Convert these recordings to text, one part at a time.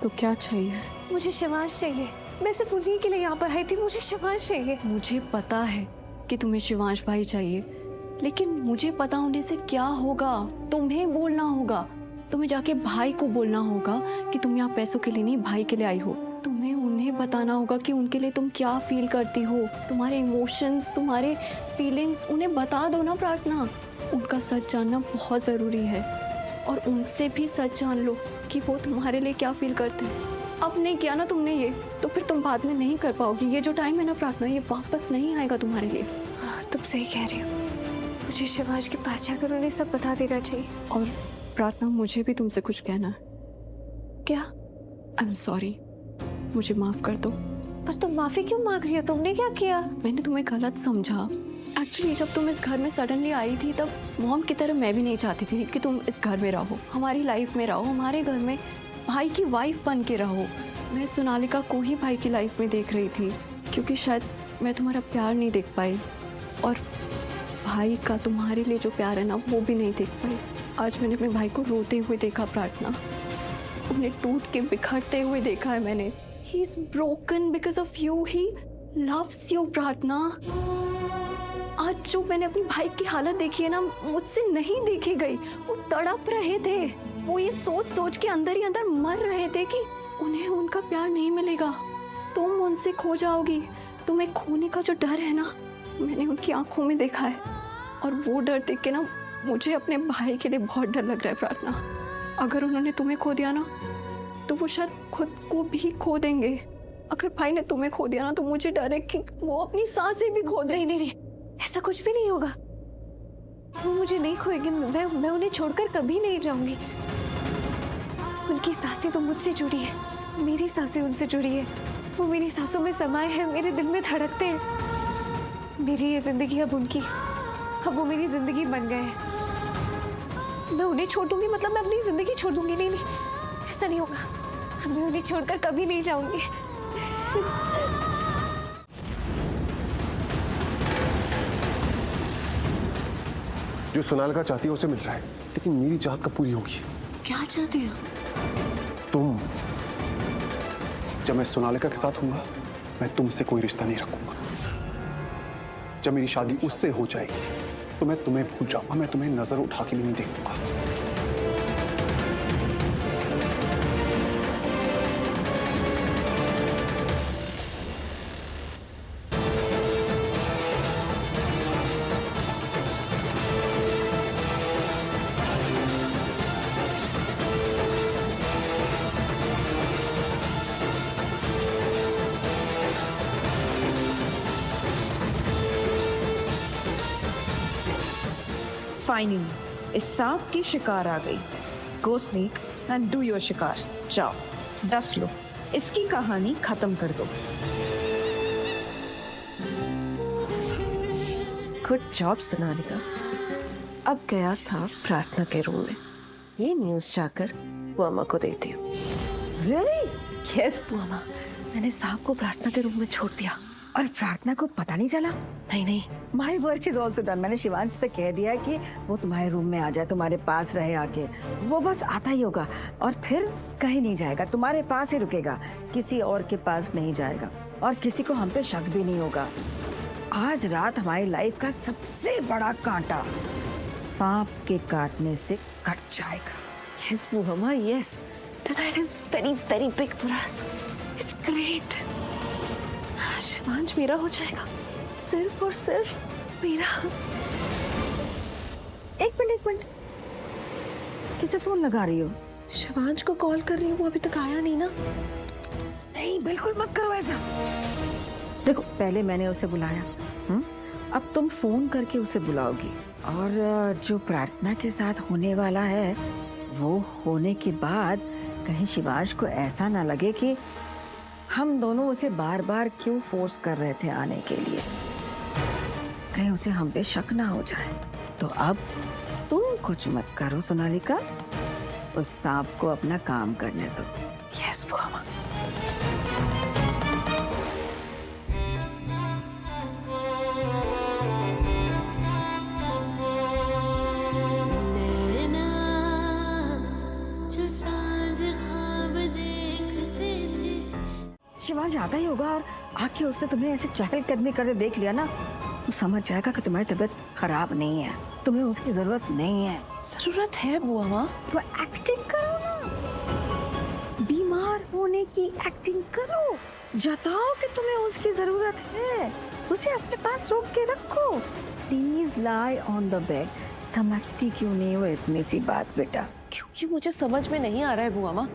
तो क्या चाहिए? मुझे शिवांश चाहिए। मैं सिर्फ उन्हीं के लिए यहाँ पर आई थी। मुझे शिवांश चाहिए। मुझे पता है कि तुम्हें शिवांश भाई चाहिए, लेकिन मुझे पता होने से क्या होगा? तुम्हें बोलना होगा। तुम्हें जाके भाई को बोलना होगा कि तुम यहाँ पैसों के लिए नहीं, भाई के लिए आई हो। तुम्हें उन्हें बताना होगा कि उनके लिए तुम क्या फील करती हो, तुम्हारे इमोशंस, तुम्हारे फीलिंग्स उन्हें बता दो ना प्रार्थना। उनका सच जानना बहुत ज़रूरी है, और उनसे भी सच जान लो कि वो तुम्हारे लिए क्या फील करते हैं। अब नहीं किया ना तुमने ये, तो फिर तुम बाद में नहीं कर पाओगी। ये जो टाइम है ना प्रार्थना, ये वापस नहीं आएगा तुम्हारे लिए। तुम सही कह रही हो। मुझे शिवांश के पास जाकर उन्हें सब बता देना चाहिए। और प्रार्थना, मुझे भी तुमसे कुछ कहना है। क्या? आई एम सॉरी, मुझे माफ कर दो। पर तुम माफी क्यों मांग रही हो? तुमने क्या किया? मैंने तुम्हें गलत समझा। एक्चुअली जब तुम इस घर में सडनली आई थी, तब मॉम की तरह मैं भी नहीं चाहती थी कि तुम इस घर में रहो, हमारी लाइफ में रहो, हमारे घर में भाई की वाइफ बन के रहो। मैं सोनालिका को ही भाई की लाइफ में देख रही थी, क्योंकि शायद मैं तुम्हारा प्यार नहीं देख पाई, और भाई का तुम्हारे लिए जो प्यार है ना, वो भी नहीं देख पाई। आज मैंने अपने भाई को रोते हुए देखा प्रार्थना, उन्हें टूट के बिखरते हुए देखा है मैंने। He is broken because of you, he loves you प्रार्थना। आज जो मैंने अपने भाई की हालत देखी है ना, मुझसे नहीं देखी गई। वो तड़प रहे थे, वो ये सोच सोच के अंदर ही अंदर मर रहे थे कि उन्हें उनका प्यार नहीं मिलेगा, तुम उनसे खो जाओगी। तुम्हें खोने का जो डर है ना, मैंने उनकी आंखों में देखा है, और वो डर देख के ना मुझे अपने भाई के लिए बहुत डर लग रहा है प्रार्थना। अगर उन्होंने तुम्हें खो दिया ना, तो वो शायद खुद को भी खो देंगे। अगर भाई ने तुम्हें खो दिया ना, तो मुझे डर है कि वो अपनी सांसें भी खो दे। नहीं, ऐसा कुछ भी नहीं होगा। वो मुझे नहीं खोएंगे। मैं उन्हें छोड़कर कभी नहीं जाऊंगी। उनकी सांसें तो मुझसे जुड़ी है, मेरी सांसें उनसे जुड़ी है। वो मेरी सांसों में समाये हैं, मेरे दिल में धड़कते हैं। मेरी ये जिंदगी अब उनकी, अब वो मेरी जिंदगी बन गए हैं। मैं उन्हें छोड़ दूंगी मतलब मैं अपनी जिंदगी छोड़ दूंगी? नहीं, ऐसा नहीं होगा। मैं उन्हें छोड़कर कभी नहीं जाऊंगी। जो सोनालिका चाहती है उसे मिल रहा है, लेकिन मेरी चाहत कब पूरी होगी? क्या चाहते हो तुम। जब मैं सोनालिका के साथ हूंगा, मैं तुमसे कोई रिश्ता नहीं रखूंगा। जब मेरी शादी उससे हो जाएगी, तो मैं तुम्हें भूल जाऊंगा। मैं तुम्हें नजर उठा के भी नहीं देखूंगा। फाइनली इस सांप की शिकार आ गई। गो स्नेक एंड डू योर शिकार। जाओ, डस लो, इसकी कहानी खत्म कर दो। Good job Sonalika. अब गया सांप प्रार्थना के रूम में। ये न्यूज़ जाकर बुआमा को देती हूँ। Really? यस बुआमा, मैंने सांप को प्रार्थना के रूम में छोड़ दिया। और प्रार्थना को पता नहीं चला? नहीं। My work is also done. मैंने शिवांश से कह दिया कि वो तुम्हारे रूम में आ जाए, तुम्हारे पास रहे आके। वो बस आता ही होगा और फिर कहीं नहीं जाएगा, तुम्हारे पास ही रुकेगा, किसी और के पास नहीं जाएगा, और किसी को हम पे शक भी नहीं होगा। आज रात हमारी लाइफ का सबसे बड़ा कांटा सांप के काटने से कट जाएगा। यस बुआमा, yes. Tonight is very, very big for us. It's great. Shivansh मेरा हो जाएगा, सिर्फ और सिर्फ मेरा। एक मिनट, किसे फोन लगा रही हो? शिवांश को कॉल कर रही हूँ, वो अभी तक आया नहीं ना। नहीं, बिल्कुल मत करो ऐसा। देखो, पहले मैंने उसे बुलाया, अब तुम फोन करके उसे बुलाओगी। और जो प्रार्थना के साथ होने वाला है, वो होने के बाद कहीं शिवांश को ऐसा ना लगे कि हम दोनों उसे बार बार क्यों फोर्स कर रहे थे आने के लिए, कहीं उसे हम पे शक ना हो जाए। तो अब तुम कुछ मत करो सोनालिका, उस सांप को अपना काम करने दो। यस बुआमा। जो सांझ ख्वाब देख शिवांश आता ही होगा और आके उसने तुम्हें ऐसे चहलकदमी करते देख लिया ना, तो समझ जाएगा कि तुम्हारी तबीयत खराब नहीं है, तुम्हें उसकी जरूरत नहीं है। जरूरत है बुआ माँ। तो एक्टिंग करो ना, बीमार होने की एक्टिंग करो, जताओ कि तुम्हें उसकी जरूरत है, उसे अपने पास रोक के रखो। Please lie on the bed. समझती क्यों नहीं हो इतनी सी बात बेटा? क्योंकि मुझे समझ में नहीं आ रहा है बुआ माँ।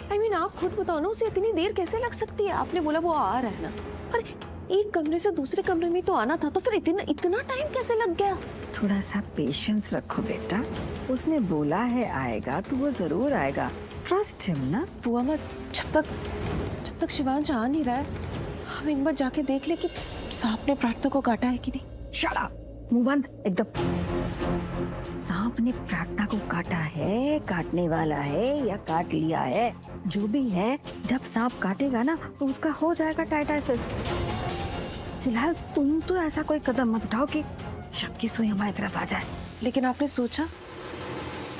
I mean, आप खुद बताओ ना, उसे इतनी देर कैसे लग सकती है? आपने बोला वो आ रहा है ना, पर एक कमरे से दूसरे कमरे में तो आना था, तो फिर इतना टाइम कैसे लग गया? थोड़ा सा पेशेंस रखो बेटा, उसने बोला है आएगा तो वो जरूर आएगा, ट्रस्ट हिम ना। बुआ माँ, जब तक शिवांश आ नहीं रहा है, हम एक बार जाके देख ले कि सांप ने प्रार्थना को काटा है कि नहीं। शट अप, मुंह बंद एकदम। सांप ने प्रार्थना को काटा है, काटने वाला है या काट लिया है, जो भी है, जब सांप काटेगा ना तो उसका हो जाएगा टाइटाइफस। फिलहाल तुम तो ऐसा कोई कदम मत उठाओ कि शक की सुई हमारी तरफ आ जाए। लेकिन आपने सोचा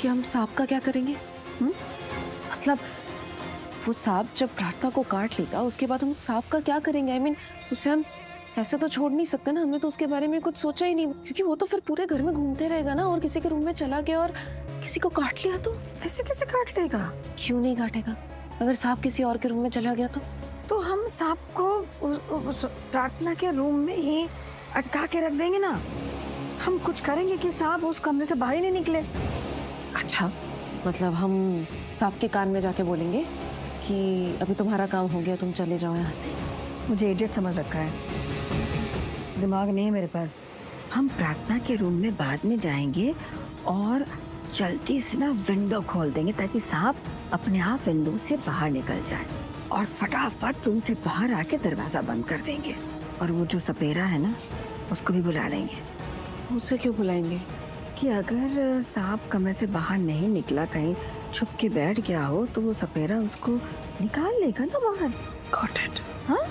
कि हम सांप का क्या करेंगे? मतलब वो सांप जब प्रार्थना को काट लेगा, उसके बाद हम सांप का क्या करेंगे? I mean, उसे हम ऐसे तो छोड़ नहीं सकते ना, हमने तो उसके बारे में कुछ सोचा ही नहीं, क्योंकि वो तो फिर पूरे घर में घूमते रहेगा ना, और किसी के रूम में चला गया और किसी को काट लिया तो? ऐसे कैसे काट लेगा? क्यों नहीं काटेगा? अगर सांप किसी और के रूम में चला गया तो हम सांप को उस प्रार्थना के रूम में ही अटका के रख देंगे ना। हम कुछ करेंगे कि सांप उस कमरे से बाहर ही नहीं निकले। अच्छा, मतलब हम सांप के कान में जाके बोलेंगे कि अभी तुम्हारा काम हो गया, तुम चले जाओ यहाँ से। मुझे इडियट समझ रखा है, दिमाग नहीं है मेरे पास। हम प्रार्थना के रूम में बाद में जाएंगे और जल्दी से ना विंडो खोल देंगे ताकि सांप अपने आप विंडो से बाहर निकल जाए, और फटाफट रूम से बाहर आके दरवाजा बंद कर देंगे। और वो जो सपेरा है ना, उसको भी बुला लेंगे। उसे क्यों बुलाएंगे? कि अगर सांप कमरे से बाहर नहीं निकला, कहीं छुप के बैठ गया हो, तो वो सपेरा उसको निकाल लेगा ना बाहर। Got it. हाँ,